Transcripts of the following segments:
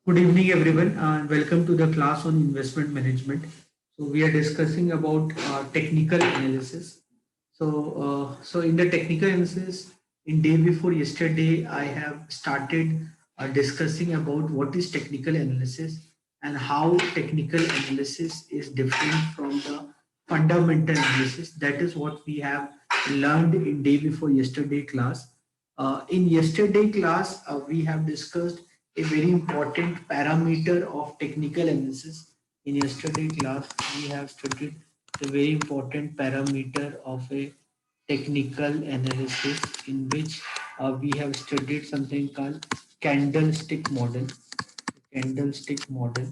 Good evening, everyone, and welcome to the class on investment management. So we are discussing about technical analysis. So in the technical analysis, in day before yesterday, I have started discussing about what is technical analysis and how technical analysis is different from the fundamental analysis. That is what we have learned in day before yesterday class. In yesterday class, we have discussed a very important parameter of technical analysis. In yesterday class, we have studied a very important parameter of a technical analysis in which we have studied something called candlestick model. Candlestick model.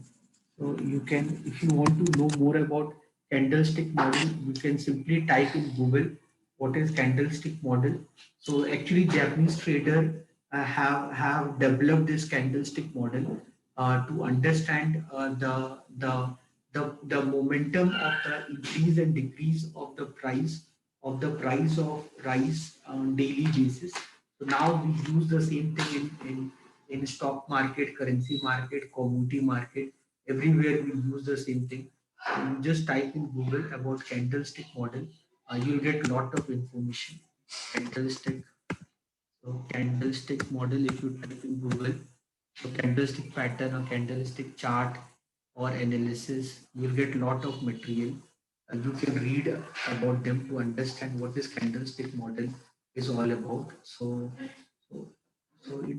So you can, if you want to know more about candlestick model, you can simply type in Google what is candlestick model. So actually, Japanese trader have developed this candlestick model to understand the momentum of the increase and decrease of the price of rice on daily basis. So now we use the same thing in stock market, currency market, commodity market. Everywhere we use the same thing. You just type in Google about candlestick model. You'll get lot of information. Candlestick. So candlestick model. If you type in Google, so candlestick pattern or candlestick chart or analysis, you'll get lot of material. You can read about them to understand what this candlestick model is all about. So,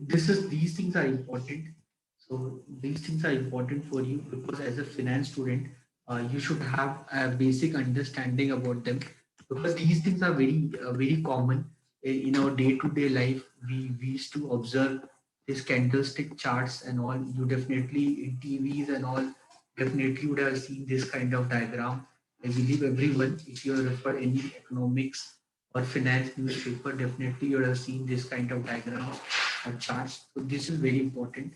this is these things are important. So these things are important for you because as a finance student, you should have a basic understanding about them because these things are very common in our day-to-day life. We used to observe these candlestick charts and all. You definitely in TVs and all definitely would have seen this kind of diagram. I believe everyone, if you refer any economics or finance newspaper, definitely you would have seen this kind of diagrams or charts. So this is very important.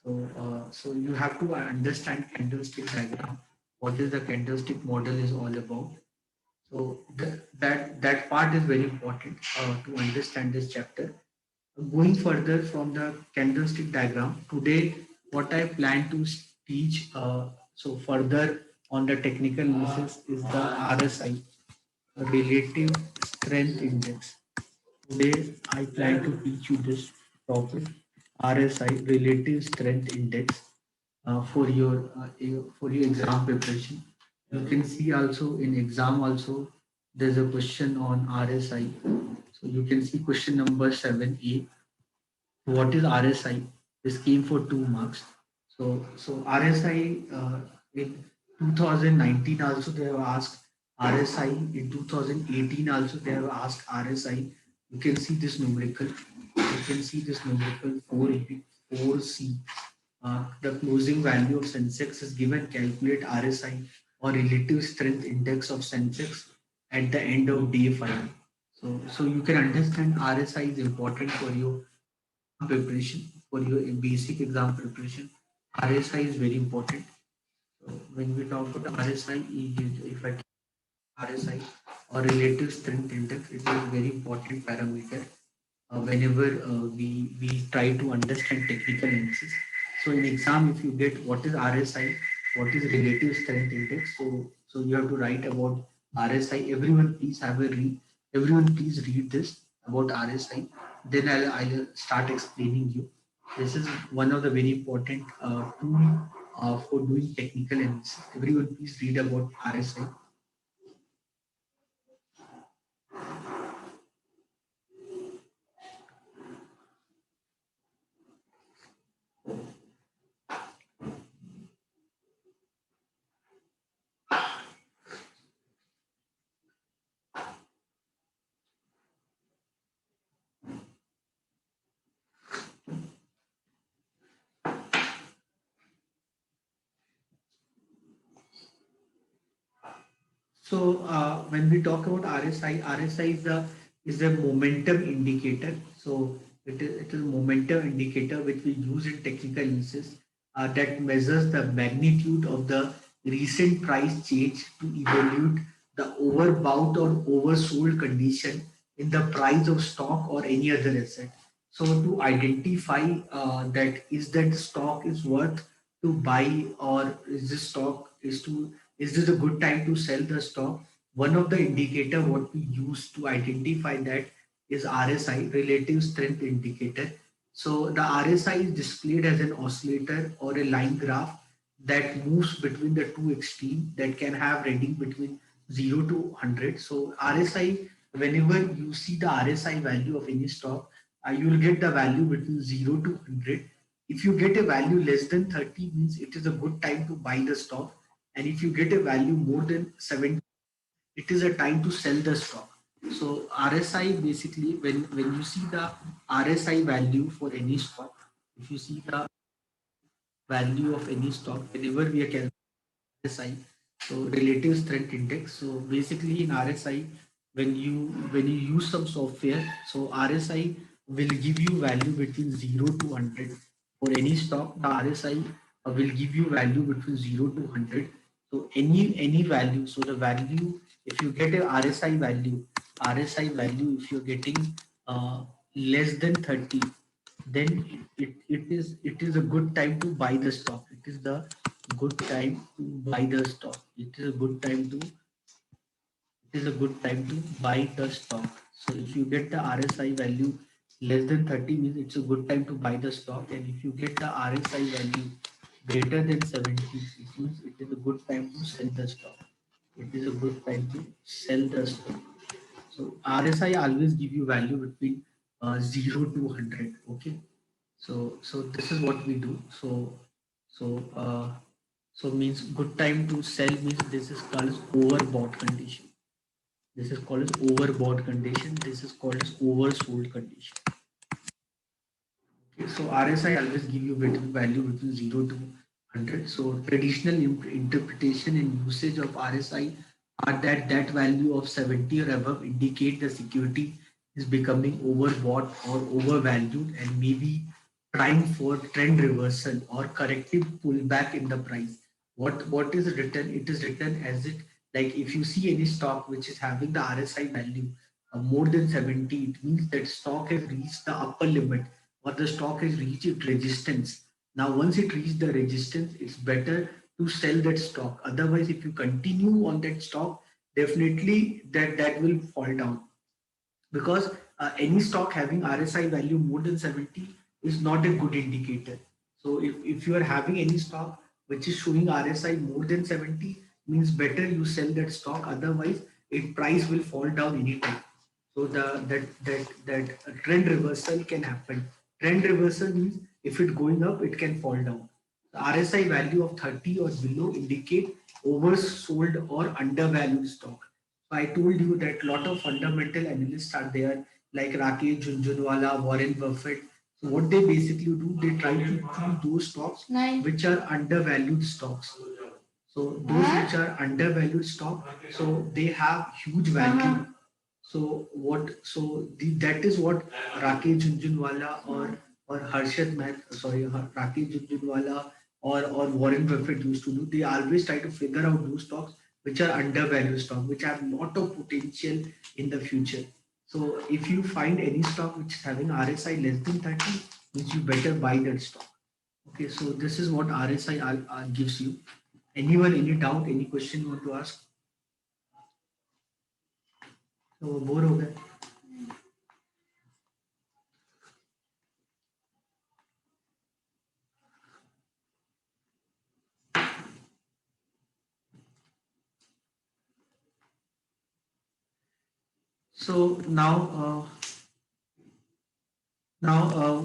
So you have to understand candlestick diagram. What is the candlestick model is all about. So that part is very important to understand this chapter. Going further from the candlestick diagram, today what I plan to teach so further on the technical analysis is the RSI, Relative Strength Index. Today I plan to teach you this topic, RSI, Relative Strength Index, for your exam preparation. You can see also in exam also there's a question on RSI. So you can see question number 7A. What is RSI? This came for 2 marks. So RSI in 2019 also they have asked RSI. In 2018 also they have asked RSI. You can see this numerical. You can see this numerical 4C. The closing value of Sensex is given. Calculate RSI or relative strength index of Sensex at the end of day 5. So you can understand RSI is important for your preparation, for your basic exam preparation. RSI is very important. So when we talk about RSI, if I RSI or relative strength index, it is a very important parameter whenever we try to understand technical analysis. So in exam, if you get what is RSI, what is relative strength index, so you have to write about RSI. Everyone please have a read. Everyone please read this about RSI. Then I'll start explaining you. This is one of the very important tool for doing technical analysis. Everyone please read about RSI. So when we talk about RSI is a momentum indicator. So it is momentum indicator which we use in technical analysis that measures the magnitude of the recent price change to evaluate the overbought or oversold condition in the price of stock or any other asset. So to identify that is that stock is worth to buy, or is this stock is this a good time to sell the stock? One of the indicator what we use to identify that is RSI, relative strength indicator. So the RSI is displayed as an oscillator or a line graph that moves between the two extremes, that can have reading between 0 to 100. So RSI, whenever you see the RSI value of any stock, you will get the value between 0 to 100. If you get a value less than 30, means it is a good time to buy the stock. And if you get a value more than 70, it is a time to sell the stock. So RSI basically, when you see the RSI value for any stock, if you see the value of any stock, whenever we are calculating RSI, so relative strength index. So basically in RSI, when you use some software, so RSI will give you value between 0 to 100 for any stock. The RSI will give you value between 0 to 100. So any value, so the value, if you get a RSI value, if you're getting less than 30, then it is a good time to buy the stock. It is the good time to buy the stock. It is a good time to buy the stock. So if you get the RSI value less than 30, means it's a good time to buy the stock. And if you get the RSI value greater than 70, it means it is a good time to sell the stock. It is a good time to sell the stock. So RSI always give you value between 0 to 100. Okay. So this is what we do. So means good time to sell, means this is called as overbought condition. This is called as overbought condition. This is called as oversold condition. Okay, so RSI always give you value between 0 to 100. So traditional interpretation and usage of RSI are that value of 70 or above indicate the security is becoming overbought or overvalued and maybe trying for trend reversal or corrective pullback in the price. What is written? It is written as it, like if you see any stock which is having the RSI value more than 70, it means that stock has reached the upper limit, or the stock has reached its resistance. Now, once it reaches the resistance, it's better to sell that stock. Otherwise, if you continue on that stock, definitely that will fall down, because any stock having RSI value more than 70 is not a good indicator. So if you are having any stock which is showing RSI more than 70, means better you sell that stock. Otherwise, it price will fall down anytime. So that trend reversal can happen. Trend reversal means if it going up, it can fall down. The RSI value of 30 or below indicate oversold or undervalued stock. So I told you that lot of fundamental analysts are there, like Rakesh Jhunjhunwala, Warren Buffett. So what they basically do, they try to choose those stocks which are undervalued stocks. So those which are undervalued stock, so they have huge value. So what? So that is what Rakesh Jhunjhunwala or Harshad Mehta, sorry, Rakesh Jhunjhunwala or Warren Buffett used to do. They always try to figure out those stocks which are undervalued stock, which have lot of potential in the future. So if you find any stock which is having RSI less than 30, means you better buy that stock. Okay, so this is what RSI gives you. Anyone, any doubt, any question you want to ask? So bore हो गए. So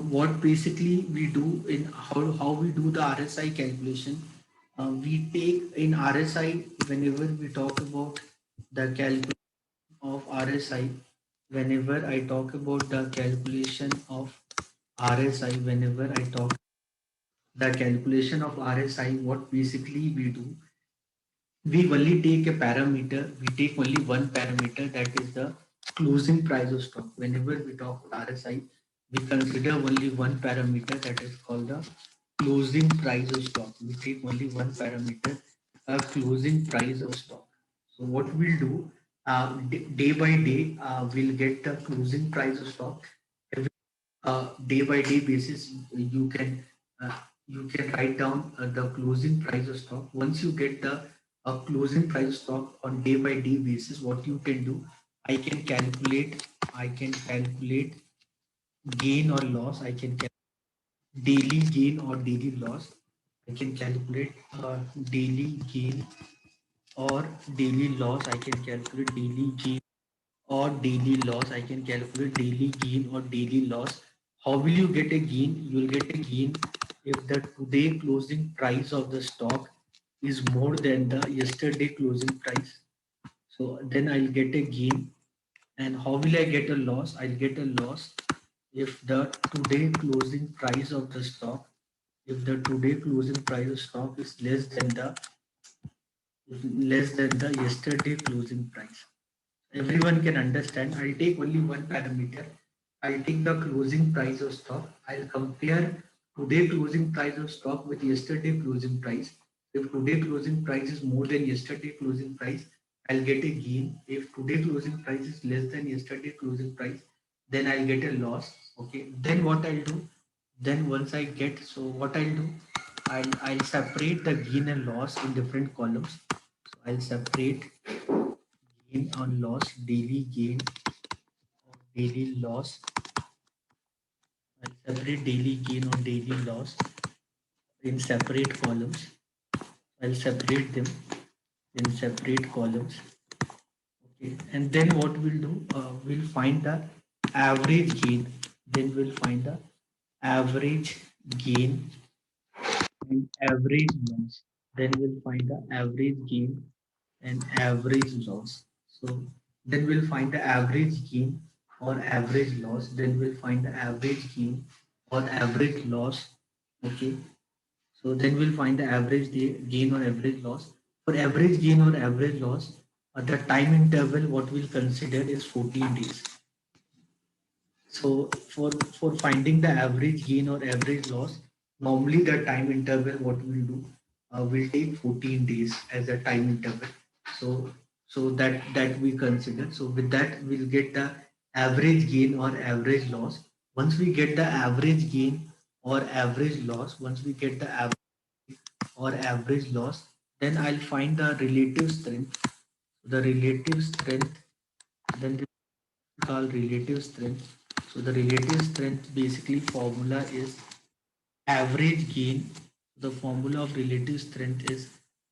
what basically we do in how we do the RSI calculation, we take in RSI whenever we talk about the calculation of RSI, whenever I talk about the calculation of RSI, whenever I talk the calculation of RSI, what basically we do, we only take a parameter, we take only one parameter, that is the closing price of stock. Whenever we talk about RSI, we consider only one parameter, that is called the closing price of stock. We take only one parameter, a closing price of stock. So what we'll do, day by day, we'll get the closing price of stock. day by day basis, uh, you can write down the closing price of stock. Once you get the closing price of stock on day by day basis, what you can do, I can calculate gain or loss. I can daily gain or daily loss. I can calculate daily gain or daily loss. I can calculate daily gain or daily loss. I can calculate daily gain or daily loss. How will you get a gain? You will get a gain if the today closing price of the stock is more than the yesterday closing price. So then I'll get a gain. And how will I get a loss? I'll get a loss if the today closing price of the stock, if the today closing price of stock is less than the yesterday closing price. Everyone can understand. I'll take only one parameter. I'll take the closing price of stock. I'll compare today closing price of stock with yesterday closing price. If today closing price is more than yesterday closing price, I'll get a gain. If today closing price is less than yesterday closing price, then I'll get a loss. Okay. Then what I'll do? Then once I get, so what I'll do, I'll separate the gain and loss in different columns. So I'll separate gain or loss, daily gain or daily loss. I'll separate daily gain or daily loss in separate columns. I'll separate them in separate columns. Okay, and then what we'll do, we'll find the average gain. Then we'll find the average gain and average loss. Then we'll find the average gain and average loss. So then we'll find the average gain or average loss. Then we'll find the average gain or average loss. Okay. So then we'll find the average gain or average loss. For average gain or average loss, the time interval what we'll consider is 14 days. So for finding the average gain or average loss, normally the time interval what we'll do, will take 14 days as a time interval. So that we consider. So with that we'll get the average gain or average loss. Once we get the average gain or average loss, once we get the average or average loss, then I'll find the relative strength. The relative strength, then this is called relative strength. So the relative strength basically formula is average gain. The formula of relative strength is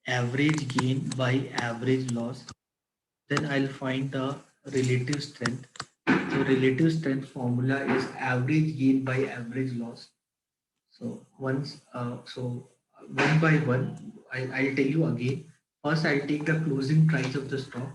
average gain by average loss. Then I'll find the relative strength. So relative strength formula is average gain by average loss. So one by one, I'll tell you again. First, I'll take the closing price of the stock.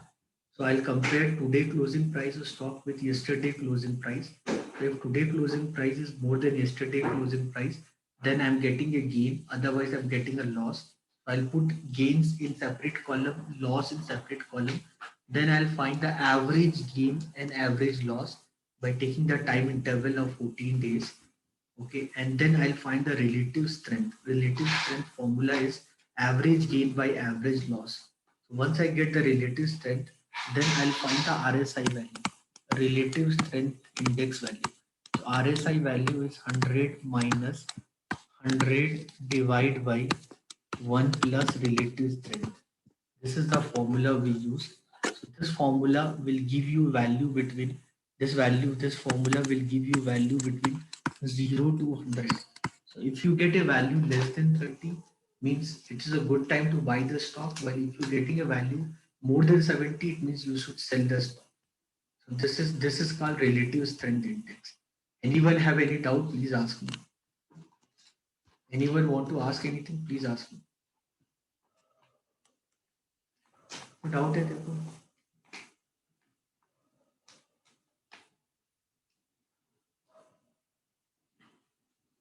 So I'll compare today closing price of stock with yesterday closing price. So if today closing price is more than yesterday closing price, then I'm getting a gain. Otherwise, I'm getting a loss. So I'll put gains in separate column, loss in separate column. Then I'll find the average gain and average loss by taking the time interval of 14 days. Okay, and then I'll find the relative strength. Relative strength formula is average gain by average loss. So once I get the relative strength, then I'll find the RSI value, relative strength index value. So RSI value is 100 minus 100 divided by 1 plus relative strength. This is the formula we use. So this formula will give you value between this formula will give you value between 0 to 100. So if you get a value less than 30, means it is a good time to buy the stock, while if you're getting a value more than 70, it means you should sell the stock. So this is called relative strength index. Anyone have any doubt? Please ask me. Anyone want to ask anything? Please ask me. Doubt है देखो.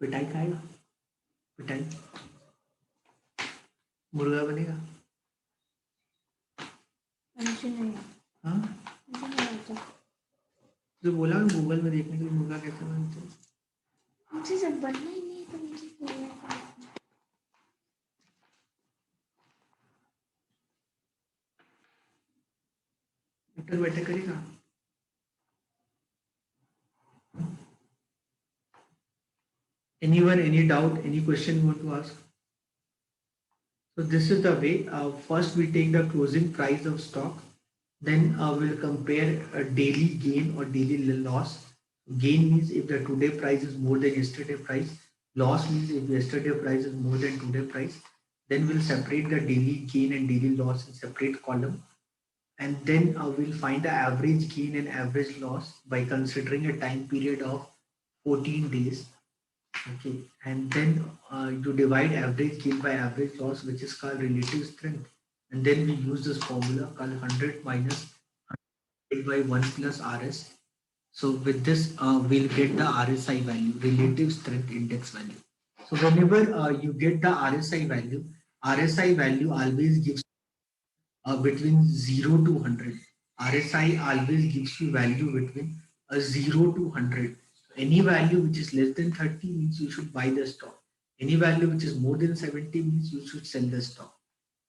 पिटाई खाएगा. पिटाई. मुर्गा बनेगा. मुझे नहीं हाँ मुझे नहीं आता जो बोला ना गूगल में देखने के लिए मुर्गा कैसे बनते हैं. मुझे जब बनना ही नहीं तो मुझे खेलने का बैठे बैठे करेगा. Anyone, any doubt, any question you want to ask? So this is the way. First, we take the closing price of stock. Then we'll compare a daily gain or daily loss. Gain means if the today price is more than yesterday price. Loss means if yesterday price is more than today price. Then we'll separate the daily gain and daily loss in separate column. And then we'll find the average gain and average loss by considering a time period of 14 days. Okay, and then you divide average gain by average loss, which is called relative strength. And then we use this formula called 100 minus 100 by 1 plus RS. So with this, we'll get the RSI value, relative strength index value. So whenever you get the RSI value always gives between 0 to 100. RSI always gives you value between 0 to 100. Any value which is less than 30 means you should buy the stock. Any value which is more than 70 means you should sell the stock.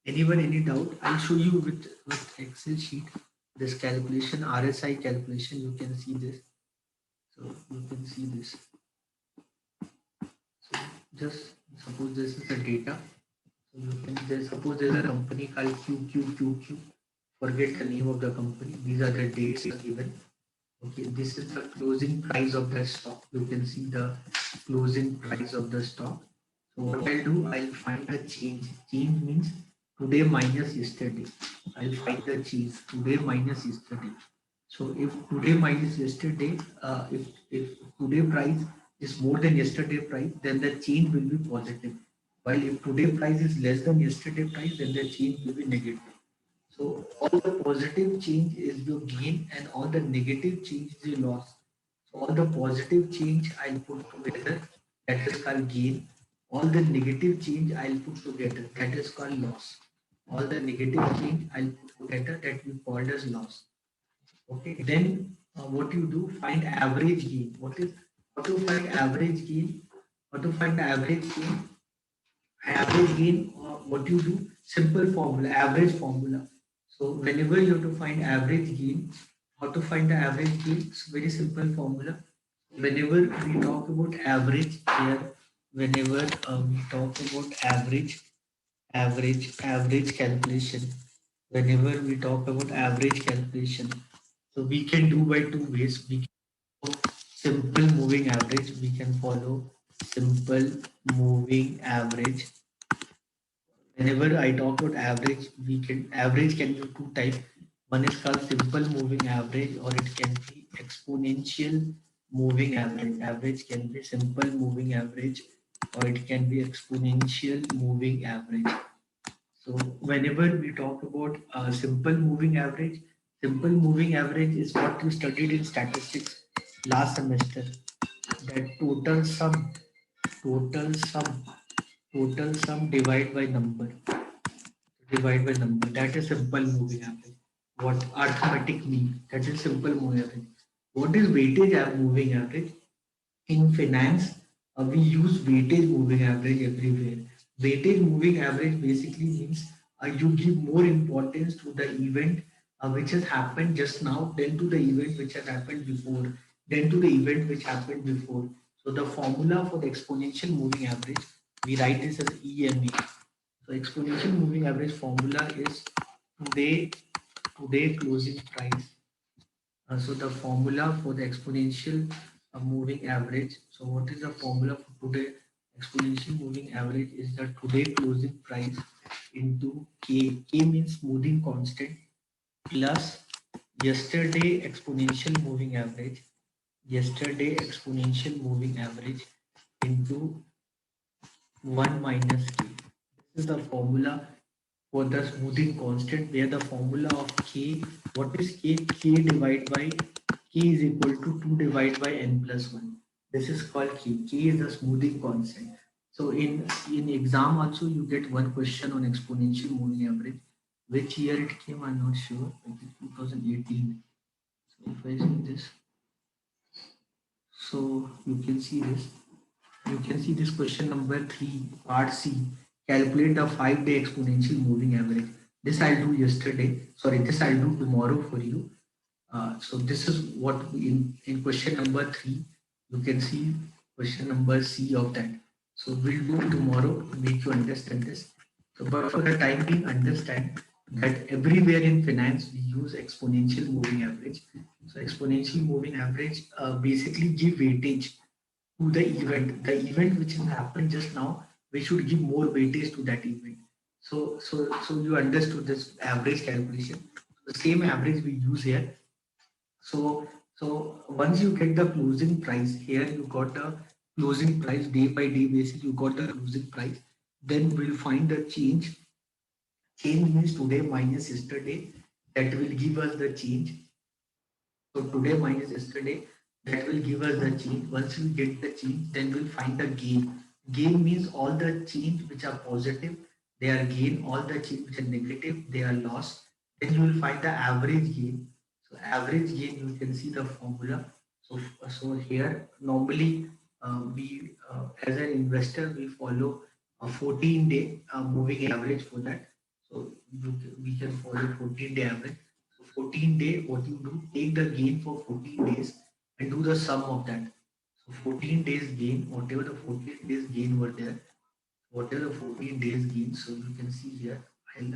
Anyone, any doubt? I'll show you with Excel sheet this calculation, RSI calculation. You can see this. So you can see this. So just suppose this is the data. So you can just suppose there's a company called QQQQ. Forget the name of the company. These are the dates given. Okay, this is the closing price of the stock. You can see the closing price of the stock. So what I'll do, I'll find a change. Change means today minus yesterday. I'll find the change today minus yesterday. So if today minus yesterday, if today price is more than yesterday price, then the change will be positive. While if today price is less than yesterday price, then the change will be negative. So all the positive change is your gain and all the negative change is your loss. So all the positive change I'll put together, that is called gain. All the negative change I'll put together, that is called loss. All the negative change I'll put together, that we called as loss. Okay, then what you do, find average gain. How to find average gain? How to find the average gain? Average gain, what you do, simple formula, average formula. So whenever you have to find average gain, how to find the average gain? It's very simple formula. Whenever we talk about average here, whenever we talk about average calculation, whenever we talk about average calculation, so we can do by two ways. We can follow simple moving average. We can follow simple moving average. Whenever I talk about average, average can be two types. One is called simple moving average, or it can be exponential moving average. Average can be simple moving average, or it can be exponential moving average. So whenever we talk about simple moving average is what you studied in statistics last semester. That total sum, total sum divide by number. That is simple moving average. What arithmetic mean? That is simple moving average. What is weightage moving average? In finance, we use weightage moving average everywhere. Weightage moving average basically means you give more importance to the event which has happened just now than to the event which has happened before, than to the event which happened before. So the formula for the exponential moving average, we write this as EMA. So exponential moving average formula is today closing price. So the formula for the exponential moving average. So what is the formula for today exponential moving average is the today closing price into K. K means smoothing constant plus yesterday exponential moving average. Yesterday exponential moving average into 1 minus K. This is the formula for the smoothing constant, where the formula of K, what is K? K divided by K is equal to 2 divided by n plus 1. This is called K. K is the smoothing constant. So in exam also you get one question on exponential moving average. Which year it came, I'm not sure. I think 2018. So if I see this, so you can see this. You can see this question number 3, part C. Calculate the 5-day exponential moving average. This I'll do yesterday. Sorry, this I'll do tomorrow for you. So this is what in question number 3, you can see question number C of that. So we'll do tomorrow to make you understand this. So, but for the time being, understand that everywhere in finance we use exponential moving average. So exponential moving average basically give weightage to the event. The event which has happened just now, we should give more weightage to that event. So you understood this average calculation. The same average we use here. So once you get the closing price here, you got the closing price day by day basis. You got the closing price. Then we'll find the change. Change means today minus yesterday. That will give us the change. So today minus yesterday, that will give us the change. Once we get the change, then we'll find the gain. Gain means all the change which are positive, they are gain. All the change which are negative, they are loss. Then you will find the average gain. So average gain, you can see the formula. So here normally as an investor we follow a 14-day moving average for that. So we can follow 14-day average. 14-day, what you do, take the gain for 14 days and do the sum of that. So 14 days gain, whatever the 14 days gain were there, whatever the 14 days gain, so you can see here,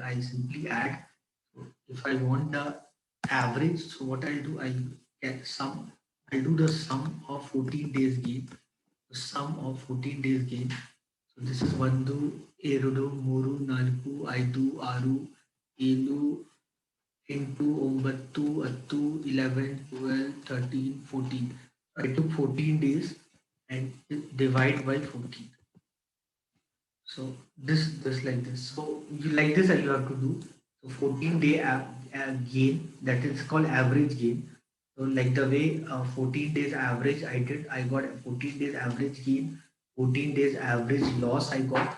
I'll simply add. So if I want the average, so what I'll do, I'll get sum, I'll do the sum of 14 days gain, the sum of 14 days gain. So this is 1, 2, 3, 4, 5, 6, 7, into 9, 10, 11, 12, 13, 14. I took 14 days and divide by 14. So this like this. So you like this you have to do. So 14-day gain, that is called average gain. So like the way 14 days average I did, I got 14 days average gain, 14 days average loss I got.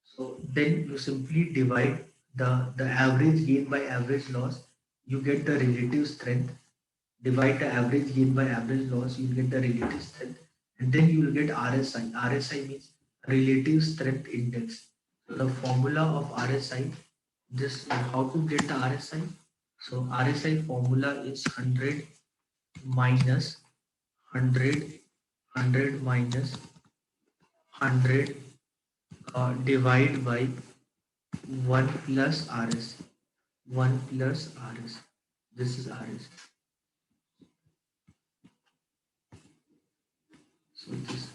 So then you simply divide the average gain by average loss. You get the relative strength. Divide the average gain by average loss. You get the relative strength, and then you will get RSI. RSI means relative strength index. So the formula of RSI. This how to get the RSI. So RSI formula is 100 minus 100 100 minus 100 divide by 1 plus RS. 1 plus RS. This is RS. So this.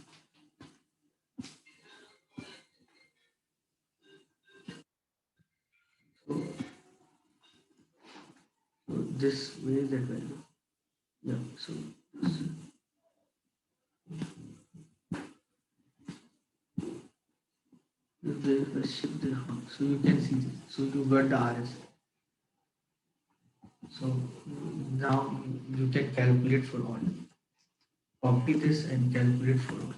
So, so this, where is that value? Yeah. So this, shift the, so you can see this. So you got the RS. So now you can calculate for all. Copy this and calculate for all.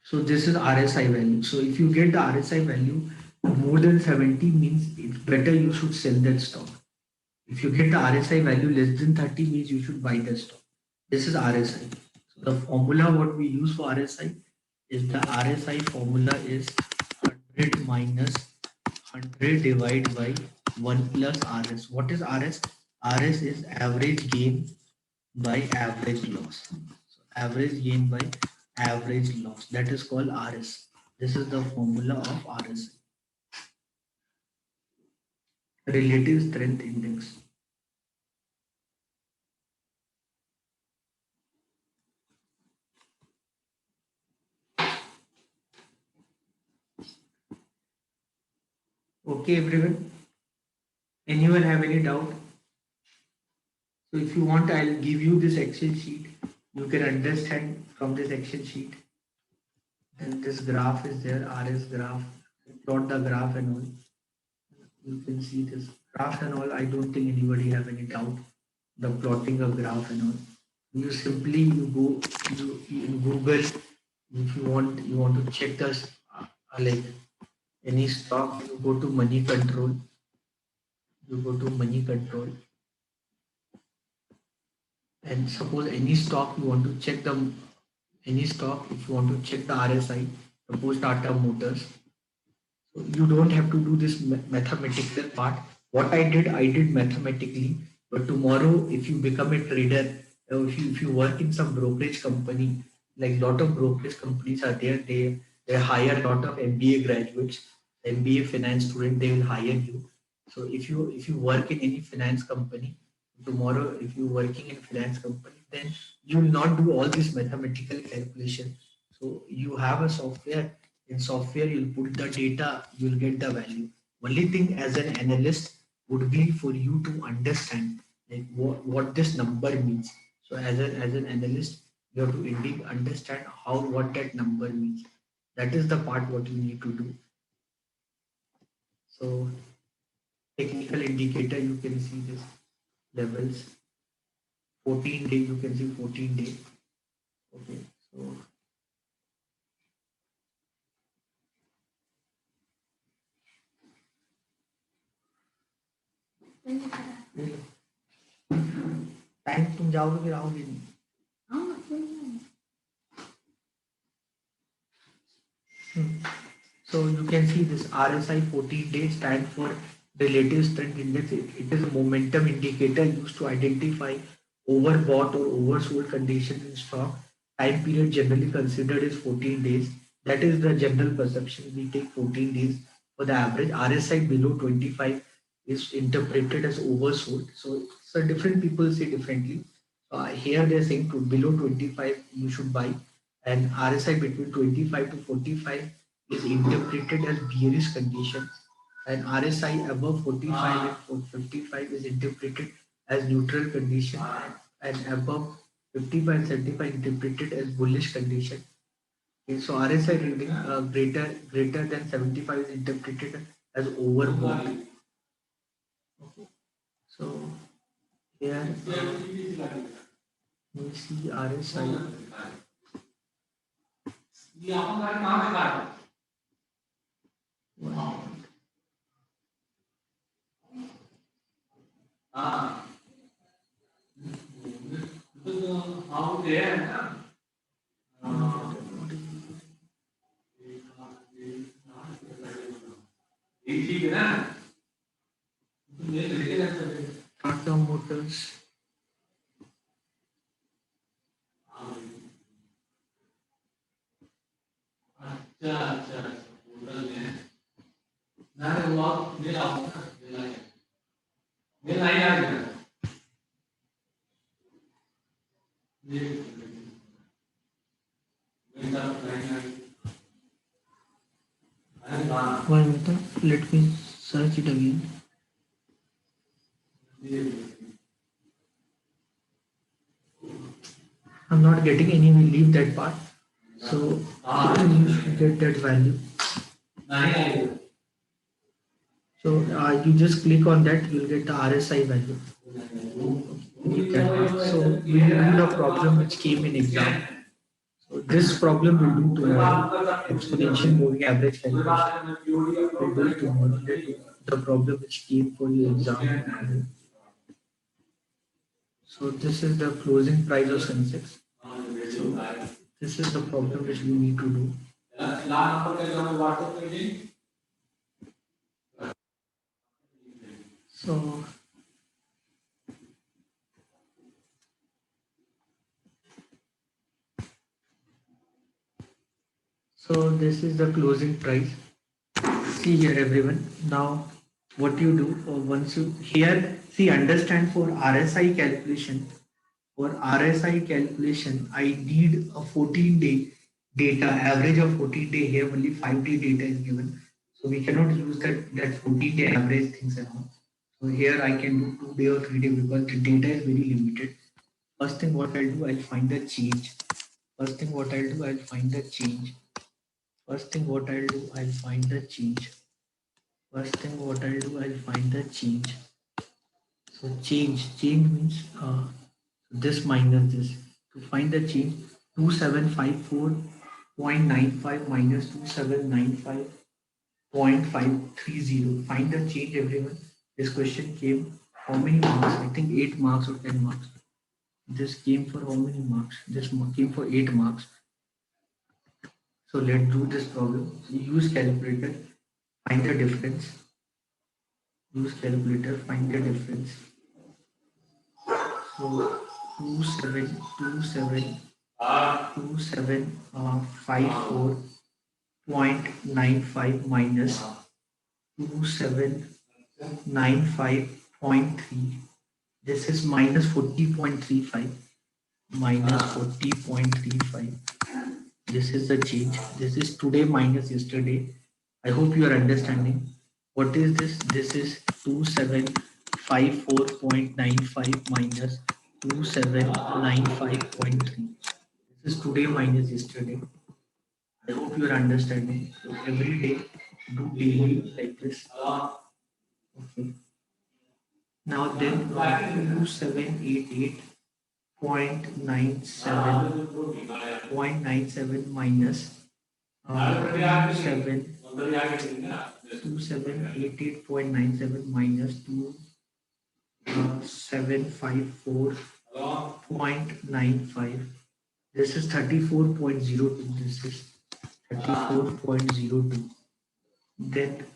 So this is RSI value. So if you get the RSI value more than 70 means it's better you should sell that stock. If you get the RSI value less than 30 means you should buy the stock. This is RSI. So the formula what we use for RSI is the RSI formula is 100 minus 100 divided by 1 plus RS. What is RS? RS is average gain by average loss. So average gain by average loss. That is called RS. This is the formula of RSI. Relative strength index. Okay, everyone. Anyone have any doubt? So if you want, I'll give you this Excel sheet. You can understand from this Excel sheet. And this graph is there, RS graph. Plot the graph and all. You can see this graph and all. I don't think anybody have any doubt. The plotting of graph and all. You simply you go in Google if you want to check this like any stock. You go to money control. You go to money control. And suppose any stock you want to check any stock if you want to check the RSI, suppose Tata Motors. So you don't have to do this mathematical part. What I did mathematically. But tomorrow, if you become a trader, if you work in some brokerage company, like lot of brokerage companies are there, they hire a lot of MBA graduates, MBA finance student, they will hire you. So if you work in any finance company tomorrow, if you working in finance company, then you will not do all this mathematical calculation. So you have a software. In software, you'll put the data, you'll get the value. Only thing as an analyst would be for you to understand like what this number means. So as an analyst, you have to indeed understand how what that number means. That is the part what you need to do. So technical indicator, you can see this levels. 14 day, you can see 14 day. Okay, so time तुम जाओगे फिर आओगे नहीं. So you can see this RSI 14 days stand for relative strength index. It is a momentum indicator used to identify overbought or oversold conditions in stock. Time period generally considered is 14 days. That is the general perception. We take 14 days for the average. RSI below 25 is interpreted as oversold. So different people say differently. Here they are saying to below 25 you should buy, and RSI between 25 to 45 is interpreted as bearish condition, and RSI above 45 and 55 is interpreted as neutral condition, and above 55 and 75 interpreted as bullish condition. Okay, so RSI reading greater than 75 is interpreted as overbought. Okay, so here we see RSI. Tata Motors. One minute, let me search it again. I'm not getting any, we leave that part. So you should get that value. So you just click on that, you'll get the RSI value. So we will do the problem which came in exam. So this problem will do tomorrow. Exponential moving average calculation. We'll do it tomorrow. The problem which came for your exam. So this is the closing price of Sensex. So this is the problem which we need to do. So this is the closing price. See here everyone. Now what you do once you here see understand for RSI calculation. For RSI calculation, I need a 14-day data, average of 14-day. Here only 5-day data is given. So we cannot use that 14-day average things and all. So here I can do 2-day or 3-day because the data is very limited. First thing what I'll do, I'll find the change. First thing what I'll do, I'll find the change. First thing what I'll do, I'll find the change. First thing what I'll do, I'll find the change. So change means this minus this. To find the change, 2754.95 minus 2795.530. Find the change everyone. This question came how many marks? I think 8 marks or 10 marks. This came for how many marks? This came for 8 marks. So let's do this problem. Use calculator, find the difference. Use calculator, find the difference. So 2754.95 minus 2795.3. This is minus 40.35, minus 40.35. This is the change. This is today minus yesterday. I hope you are understanding. What is this? This is 2754.95 minus 2795.3. This is today minus yesterday. I hope you are understanding. So every day do daily like this. Okay. Now then 2788.97 minus 2788.97 minus 2754.95. This is 34.02. This is 34.02. Then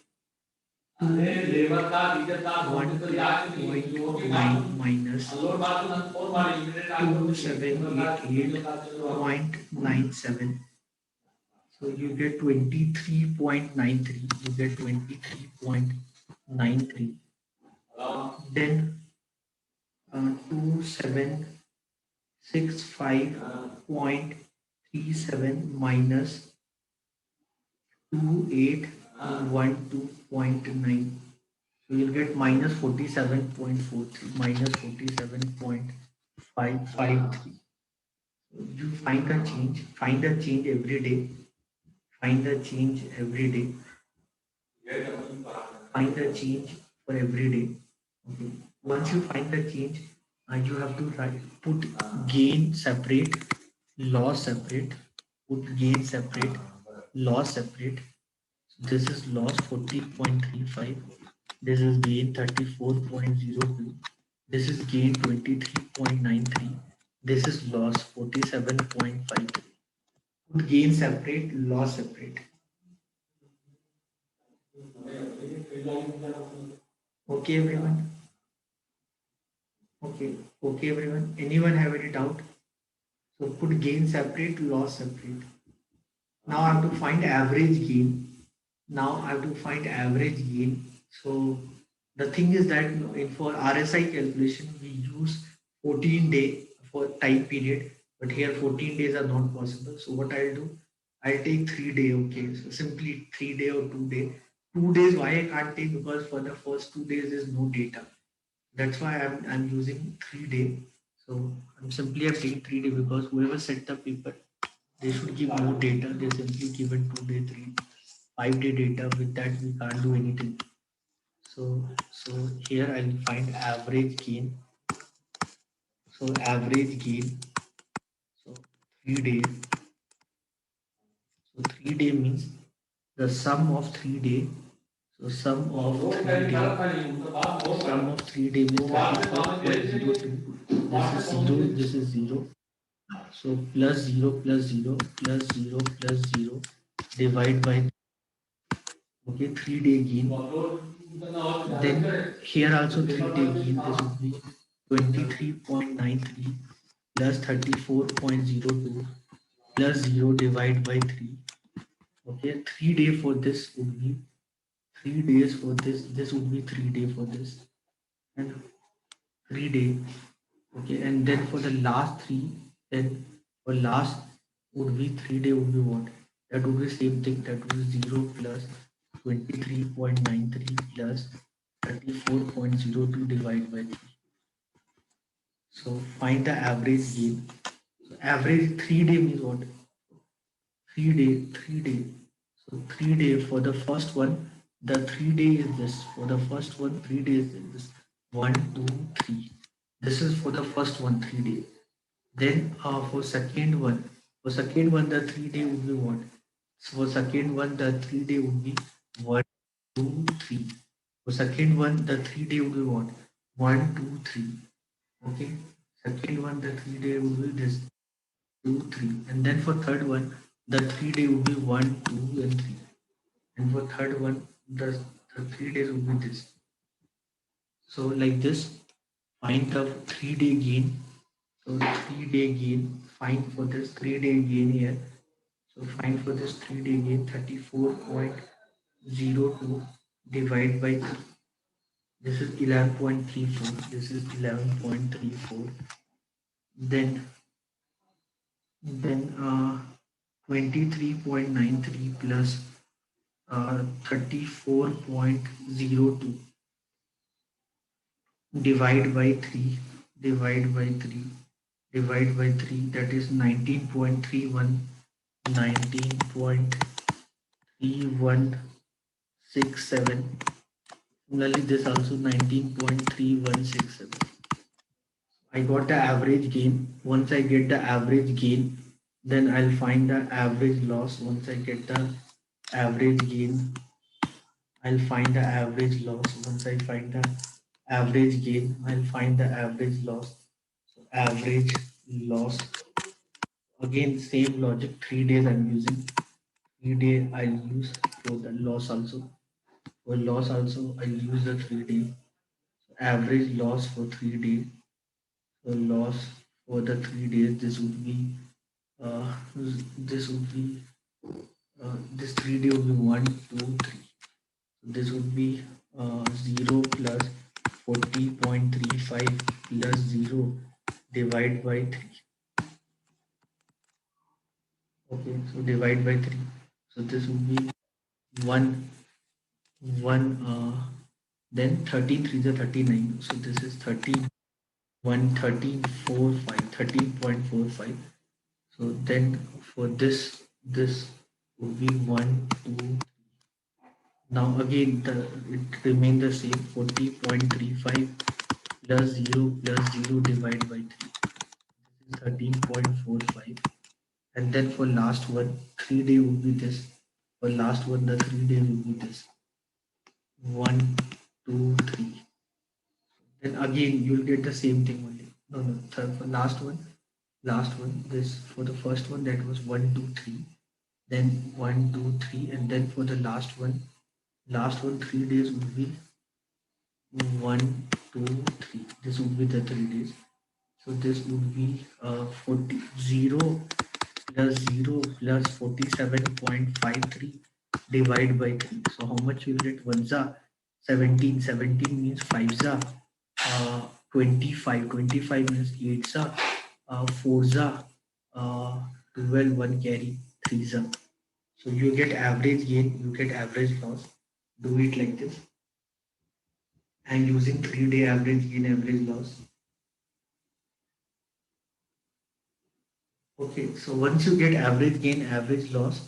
1.9 minus 2788.97. So you get 23.93. You get 23.93. Then 2765.37 minus 2812.9. So you'll get minus 47.43, minus 47.553. You find a change every day, find a change every day, find a change for every day. Okay. Once you find the change, you have to put gain separate, loss separate, put gain separate, loss separate. So this is loss 40.35. This is gain 34.02. This is gain 23.93. This is loss 47.53. Put gain separate, loss separate. Okay, everyone. Okay, everyone. Anyone have any doubt? So put gain separate, loss separate. Now I have to find average gain. Now I have to find average gain. So the thing is that for RSI calculation we use 14-day for time period, but here 14 days are not possible. So what I'll do, I'll take 3 day. Okay, so simply 3 day or 2 day. 2 days why I can't take, because for the first 2 days is no data. That's why I'm using 3 day. So I'm taking 3 day because whoever set the paper, they should give more data. They simply given 2 day, 5 day data. With that we can't do anything. So here I'll find average gain. So average gain. So 3 days. So 3 day means the sum of 3 day. So sum of 3 day. Sum of 3 day means 34.02. This is 0. This is 0. So plus 0 plus 0 plus 0 plus 0 divide by, okay, 3 day gain. Then here also 3 day gain. This would be 23.93 plus 34.02 plus 0 divided by 3. Okay, 3 day for this would be 3 days for this. This would be 3 day for this, and 3 day. Okay, and then for the last three, then for last would be 3 day would be what? That would be same thing. That would be 0 plus 23.93 plus 34.02 divided by 3. So find the average gain. So average 3 day means what? 3 day. So 3 day for the first one, the 3 day is this. For the first one, 3 days is this. 1, 2, 3. This is for the first one, 3 day. Then for second one, the 3 day would be what? So for second one, the 3 day would be 1, 2, 3. For second one, the 3 day would be what? 1, 2, 3. Okay. Second one, the 3 day would be this 2, 3. And then for third one, the 3 day would be 1, 2, and 3. And for third one, the 3 days would be this. So like this, find the 3 day gain. So 3-day gain, find for this 3-day gain here. So find for this 3-day gain 34.02 divided by 3. This is 11.34. This is 11.34. Then 23.93 plus 34.02 divide by 3 divide by 3 divide by 3, that is 19.31. 19.3167. Similarly, this also 19.3167. I got the average gain. Once I get the average gain, then I'll find the average loss. Once I get the average gain, I'll find the average loss. Once I find the average gain, I'll find the average loss. So average loss. Again, same logic. 3 days I'm using. 3 day I'll use for the loss also. For loss also, I'll use the 3 day. So average loss for 3 days. So loss for the 3 days. Uh, this would be this 3 day would be 1, 2, 3. So this would be 0 plus 40.35 plus 0 divide by 3. Okay, so divide by 3. So this would be 1, 1, then 33 is a 39. So this is 13, 13.45. So then for this would be 1, 2. Now again, it remains the same. 40.35 plus 0 plus 0 divided by 3. This is 13.45. And then for last one, 3 day would be this. For last one, the 3 day will be this. 1, 2, 3. Then again, you'll get the same thing only. No, no. For last one. This for the first one, that was 1, 2, 3. Then 1, 2, 3, and then for the last one 3 days would be 1, 2, 3. This would be the 3 days. So this would be 0 plus 0 plus 47.53 divided by 3. So how much you will get? 1 za 17. 17 means 5 za 25. 25 means 8 za 4 za 12. 1 carry 3 za. So you get average gain, you get average loss. Do it like this. And using 3 day average gain, average loss. Okay, so once you get average gain, average loss,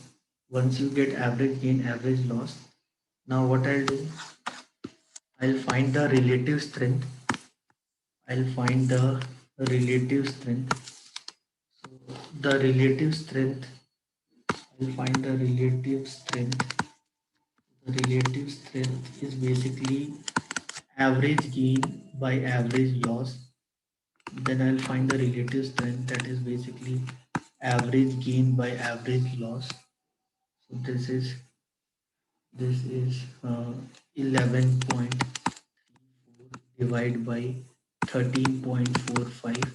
once you get average gain, average loss, now what I'll do, I'll find the relative strength. I'll find the relative strength. So the relative strength, I'll find the relative strength. The relative strength is basically average gain by average loss. Then I'll find the relative strength, that is basically average gain by average loss. So this is 11.34 divided by 13.45.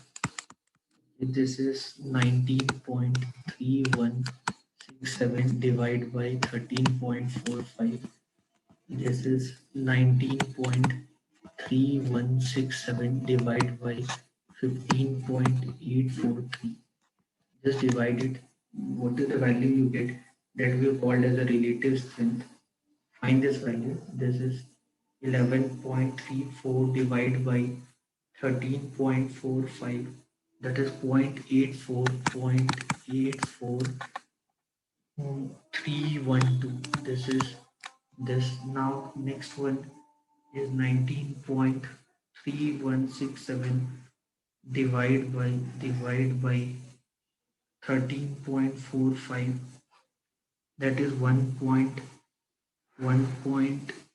This is 19.3167 divided by 13.45. This is 19.3167 divided by 15.843. Just divide it. What is the value you get? That we have called as a relative strength. Find this value. This is 11.34 divided by 13.45. That is 0.84. This is this. Now next one is 19.3167 divide by 13.45. That is 1 point,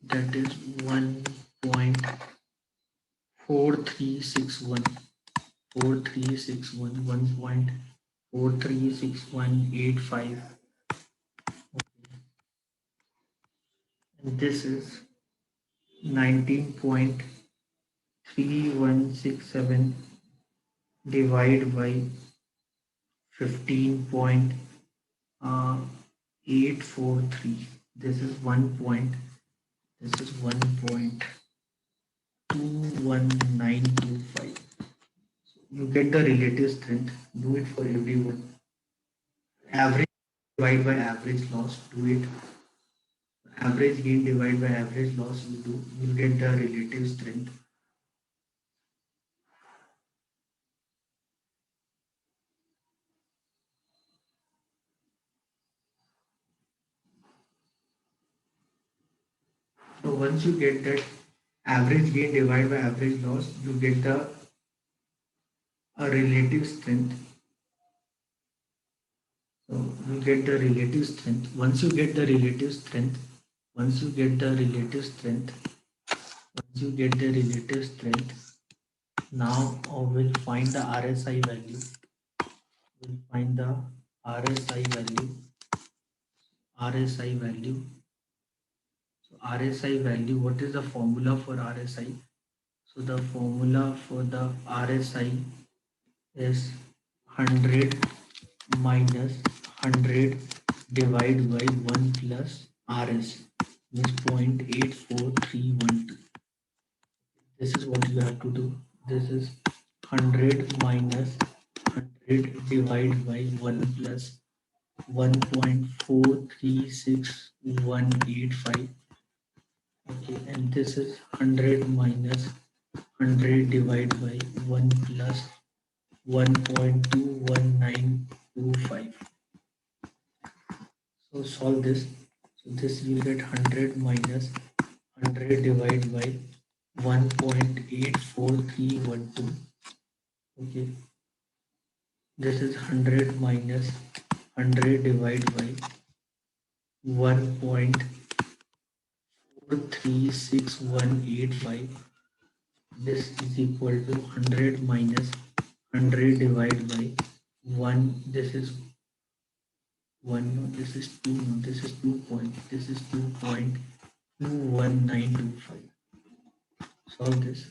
that is 1.4361. 1.436185. And this is 19.3167 divide by 15.843. This is 1 point. This is 1.21925. You get the relative strength. Do it for everyone. Average divide by average loss. Do it. Average gain divide by average loss. You do. You get the relative strength. So once you get that average gain divided by average loss, you get the relative strength. So you get the relative strength. Once you get the relative strength, once you get the relative strength, once you get the relative strength, now we'll find the RSI value. We'll find the RSI value. RSI value. So RSI value. What is the formula for RSI? So the formula for the RSI is 100 minus 100 divided by 1 plus RS means 0.84312. This is what you have to do. This is 100 minus 100 divided by 1 plus 1.436185. Okay, and this is 100 minus 100 divided by 1 plus 1.21925. So solve this. So this you will get 100 minus 100 divided by 1.84312. Okay. This is 100 minus 100 divided by 1.436185. This is equal to 100 minus 100 divided by 1. This is 1. No, this is 2. No, this is 2 point. This is 2.21925. Solve this.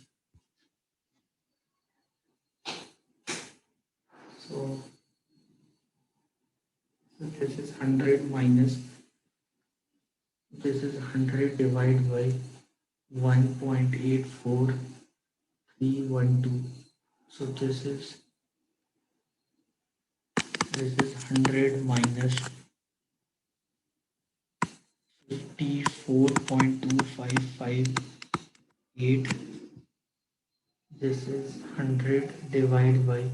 So this is 100 minus, this is 100 divided by 1.84312. So this is 100 minus 54.2558. This is 100 divided by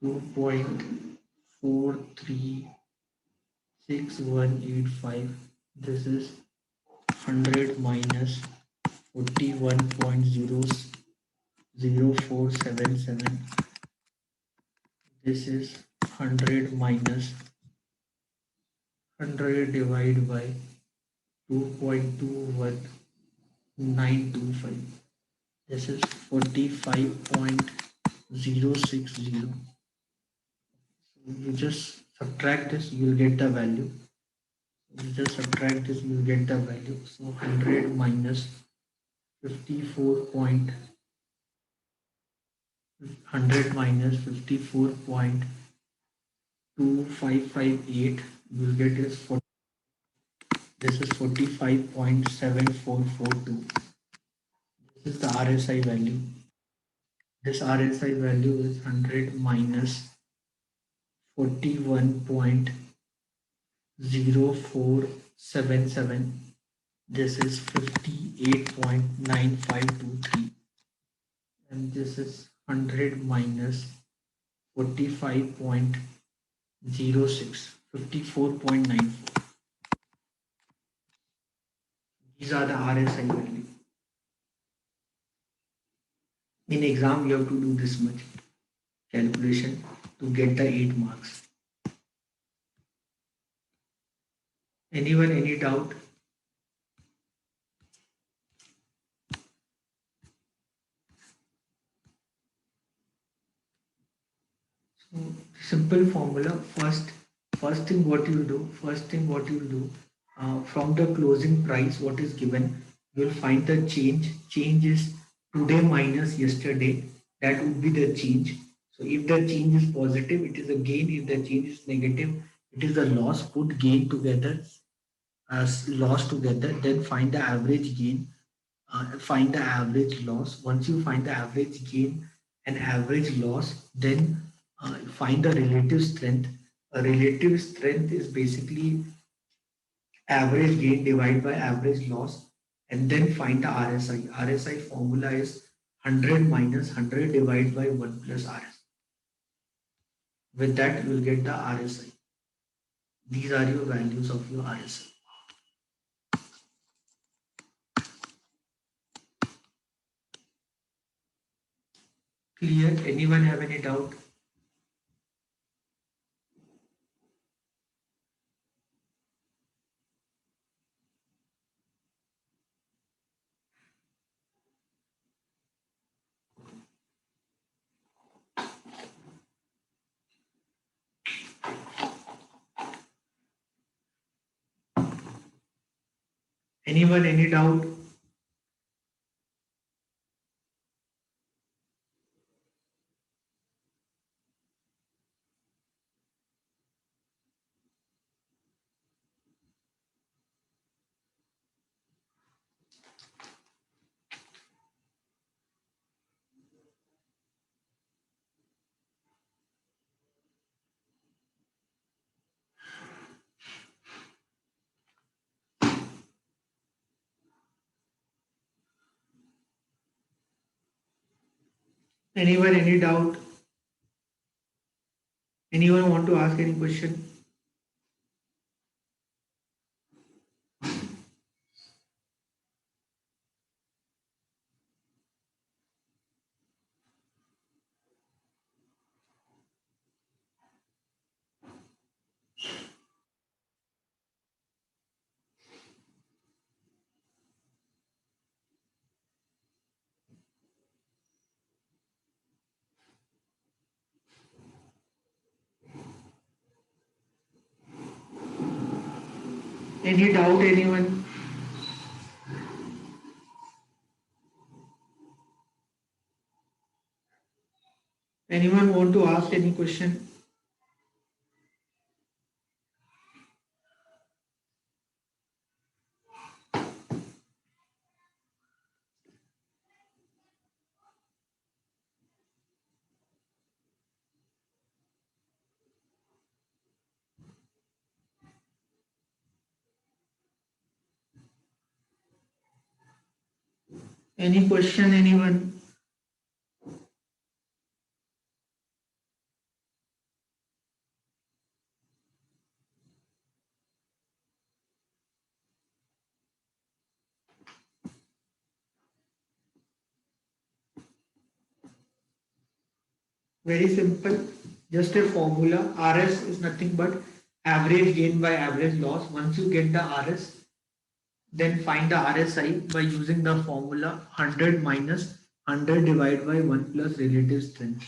2.436185. This is 100 minus 41.00477. This is 100 minus 100 divided by 2.21925. This is 45.060. You just subtract this, you will get the value. You just subtract this, you will get the value. So 100 minus 54.2558, you will get is 40. This is 45.7442. This is the RSI value. This RSI value is 100 minus 41.0477. This is 58.9523. And this is 100 minus 45.06, 54.94. These are the RSI value. In exam, you have to do this much calculation to get the 8 marks. Anyone, any doubt? So simple formula. First thing what you do. From the closing price, what is given, you will find the change. Change is today minus yesterday. That would be the change. So if the change is positive, it is a gain. If the change is negative, it is a loss. Put gain together as loss together, then find the average gain, find the average loss. Once you find the average gain and average loss, then find the relative strength. A relative strength is basically average gain divided by average loss, and then find the RSI. RSI formula is 100 minus 100 divided by 1 plus RSI. With that, you will get the RSI. These are your values of your RSI. Clear? Anyone have any doubt? Anyone, any doubt? Anyone, any doubt? Anyone want to ask any question? Any doubt, anyone? Anyone want to ask any question? Any question, anyone? Very simple, just a formula. RS is nothing but average gain by average loss. Once you get the RS, then find the RSI by using the formula 100 minus 100 divided by 1 plus relative strength.